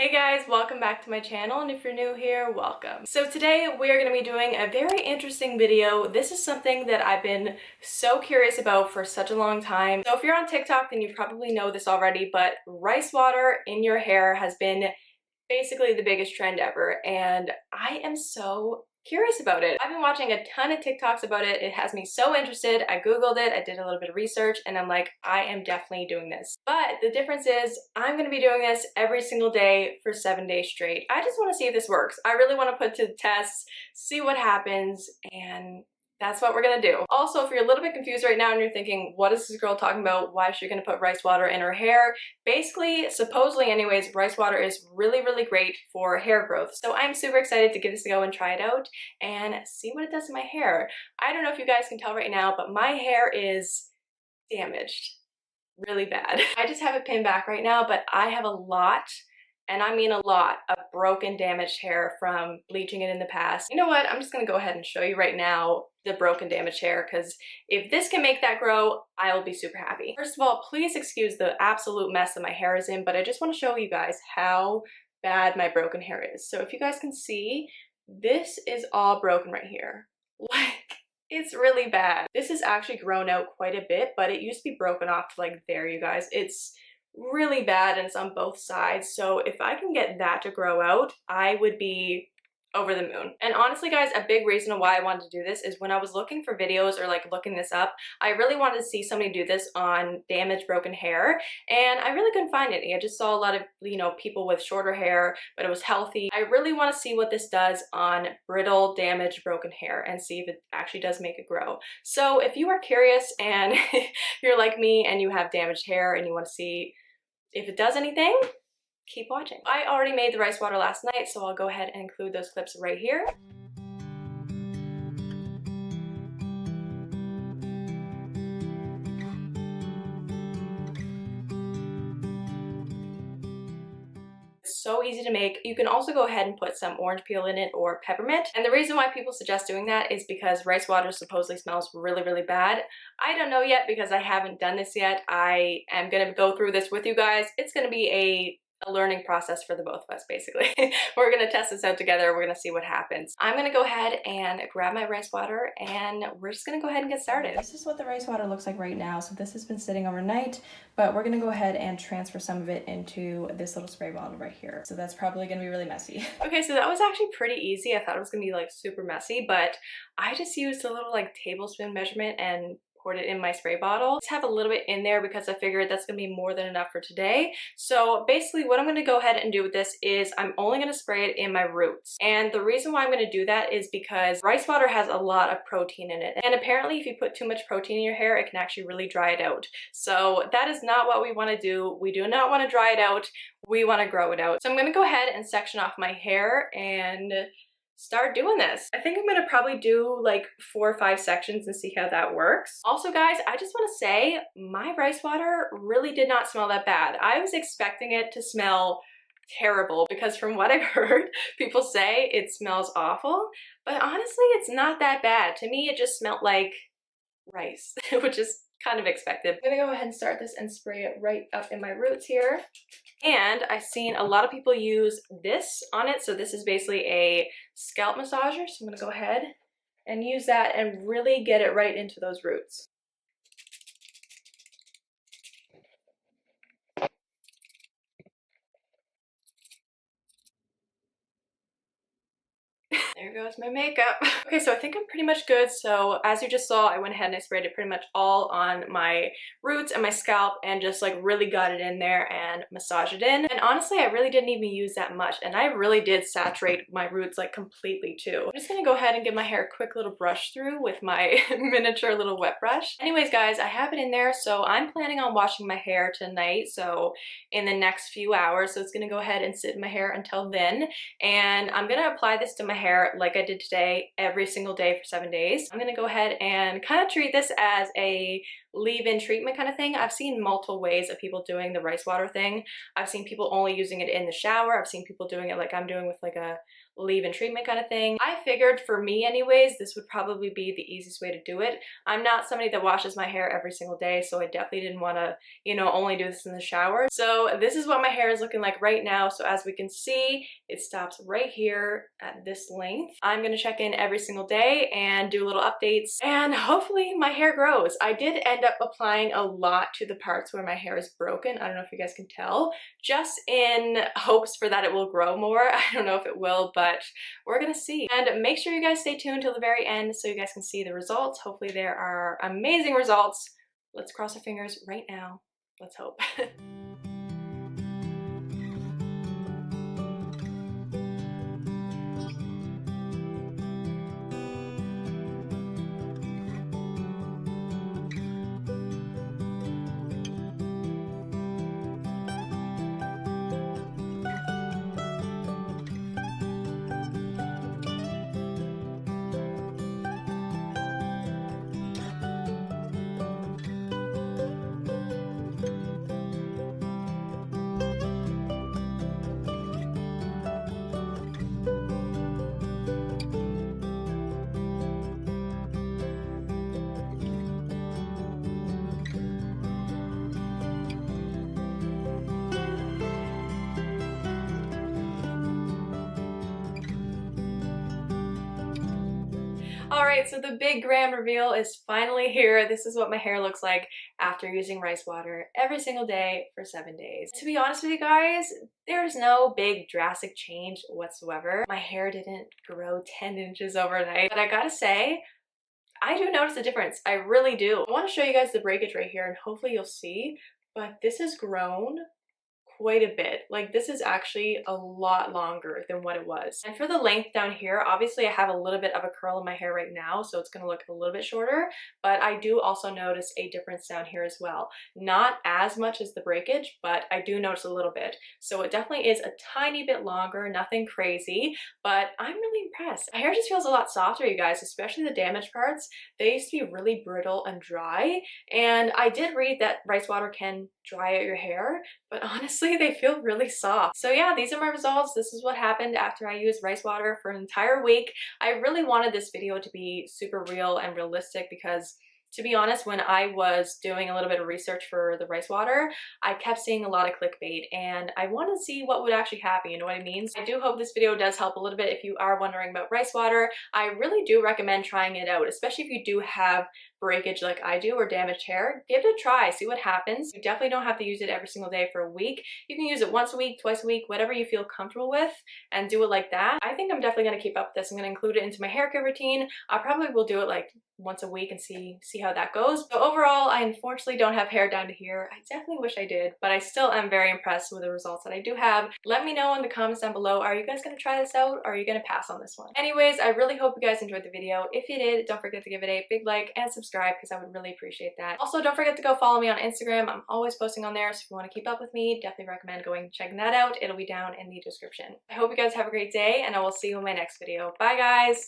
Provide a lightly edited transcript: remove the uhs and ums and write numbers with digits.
Hey guys, welcome back to my channel, and if you're new here, welcome. So today we are going to be doing a very interesting video. This is something that I've been so curious about for such a long time. So if you're on TikTok, then you probably know this already, but rice water in your hair has been basically the biggest trend ever, and I am so curious about it. I've been watching a ton of TikToks about it. It has me so interested. I googled it, I did a little bit of research, and I'm like, I am definitely doing this. But the difference is I'm going to be doing this every single day for 7 days straight. I just want to see if this works. I really want to put to the test, see what happens, and that's what we're gonna do. Also, if you're a little bit confused right now and you're thinking, what is this girl talking about? Why is she gonna put rice water in her hair? Basically, supposedly anyways, rice water is really great for hair growth. So I'm super excited to give this a go and try it out and see what it does to my hair. I don't know if you guys can tell right now, but my hair is damaged really bad. I just have it pinned back right now, but I have a lot, and I mean a lot, of broken, damaged hair from bleaching it in the past. You know what? I'm just gonna go ahead and show you right now the broken, damaged hair, because if this can make that grow, I will be super happy. First of all, please excuse the absolute mess that my hair is in, but I just want to show you guys how bad my broken hair is. So if you guys can see, this is all broken right here. Like, it's really bad. This has actually grown out quite a bit, but it used to be broken off to like there, you guys. It's really bad and it's on both sides. So if I can get that to grow out, I would be over the moon. And honestly guys, a big reason why I wanted to do this is when I was looking for videos or like looking this up, I really wanted to see somebody do this on damaged, broken hair, and I really couldn't find any. I just saw a lot of, people with shorter hair, but it was healthy. I really want to see what this does on brittle, damaged, broken hair and see if it actually does make it grow. So if you are curious and you're like me and you have damaged hair and you want to see if it does anything, keep watching. I already made the rice water last night, so I'll go ahead and include those clips right here. So easy to make. You can also go ahead and put some orange peel in it or peppermint. And the reason why people suggest doing that is because rice water supposedly smells really bad. I don't know yet because I haven't done this yet. I am gonna go through this with you guys. It's gonna be a learning process for the both of us, basically. We're gonna test this out together. We're gonna see what happens. I'm gonna go ahead and grab my rice water and we're just gonna go ahead and get started. This is what the rice water looks like right now. So this has been sitting overnight, but we're gonna go ahead and transfer some of it into this little spray bottle right here. So that's probably gonna be really messy. Okay, so that was actually pretty easy. I thought it was gonna be like super messy, but I just used a little like tablespoon measurement and poured it in my spray bottle. Just have a little bit in there because I figured that's gonna be more than enough for today. So basically what I'm gonna go ahead and do with this is I'm only gonna spray it in my roots. And the reason why I'm gonna do that is because rice water has a lot of protein in it. And apparently if you put too much protein in your hair, it can actually really dry it out. So that is not what we wanna do. We do not wanna dry it out. We wanna grow it out. So I'm gonna go ahead and section off my hair and start doing this. I think I'm gonna probably do like 4 or 5 sections and see how that works. Also guys, I just want to say my rice water really did not smell that bad. I was expecting it to smell terrible because from what I've heard, people say it smells awful, but honestly it's not that bad. To me it just smelled like rice, which is kind of expected. I'm gonna go ahead and start this and spray it right up in my roots here. And I've seen a lot of people use this on it. So this is basically a scalp massager. So I'm gonna go ahead and use that and really get it right into those roots. There goes my makeup. Okay, so I think I'm pretty much good. So as you just saw, I went ahead and I sprayed it pretty much all on my roots and my scalp and just like really got it in there and massaged it in. And honestly, I really didn't even use that much. And I really did saturate my roots like completely too. I'm just gonna go ahead and give my hair a quick little brush through with my miniature little wet brush. Anyways, guys, I have it in there. So I'm planning on washing my hair tonight. So in the next few hours. So it's gonna go ahead and sit in my hair until then. And I'm gonna apply this to my hair like I did today every single day for 7 days. I'm gonna go ahead and kind of treat this as a leave-in treatment kind of thing. I've seen multiple ways of people doing the rice water thing. I've seen people only using it in the shower. I've seen people doing it like I'm doing with like a leave-in treatment kind of thing. I figured for me anyways, this would probably be the easiest way to do it. I'm not somebody that washes my hair every single day, so I definitely didn't want to, you know, only do this in the shower. So this is what my hair is looking like right now. So as we can see, it stops right here at this length. I'm going to check in every single day and do little updates, and hopefully my hair grows. I did end up applying a lot to the parts where my hair is broken. I don't know if you guys can tell, just in hopes for that it will grow more. I don't know if it will, but we're gonna see. And make sure you guys stay tuned till the very end so you guys can see the results. Hopefully there are amazing results. Let's cross our fingers right now. Let's hope. Alright, so the big grand reveal is finally here. This is what my hair looks like after using rice water every single day for 7 days. To be honest with you guys, there's no big drastic change whatsoever. My hair didn't grow 10 inches overnight, but I gotta say, I do notice a difference. I really do. I want to show you guys the breakage right here and hopefully you'll see, but this has grown quite a bit. Like this is actually a lot longer than what it was. And for the length down here, obviously I have a little bit of a curl in my hair right now, so it's going to look a little bit shorter, but I do also notice a difference down here as well. Not as much as the breakage, but I do notice a little bit. So it definitely is a tiny bit longer, nothing crazy, but I'm really impressed. My hair just feels a lot softer, you guys, especially the damaged parts. They used to be really brittle and dry, and I did read that rice water can dry out your hair, but honestly they feel really soft. So yeah, these are my results. This is what happened after I used rice water for an entire week. I really wanted this video to be super real and realistic because, to be honest, when I was doing a little bit of research for the rice water, I kept seeing a lot of clickbait and I wanted to see what would actually happen, you know what I mean? So I do hope this video does help a little bit if you are wondering about rice water. I really do recommend trying it out, especially if you do have breakage like I do or damaged hair. Give it a try, see what happens. You definitely don't have to use it every single day for a week. You can use it once a week, twice a week, whatever you feel comfortable with, and do it like that. I think I'm definitely going to keep up with this. I'm going to include it into my hair care routine. I probably will do it like once a week and see how that goes. So overall, I unfortunately don't have hair down to here. I definitely wish I did, but I still am very impressed with the results that I do have. Let me know in the comments down below, are you guys going to try this out or are you going to pass on this one? Anyways, I really hope you guys enjoyed the video. If you did, don't forget to give it a big like and subscribe because I would really appreciate that. Also, don't forget to go follow me on Instagram. I'm always posting on there, so if you want to keep up with me, definitely recommend going and checking that out. It'll be down in the description. I hope you guys have a great day and I will see you in my next video. Bye guys!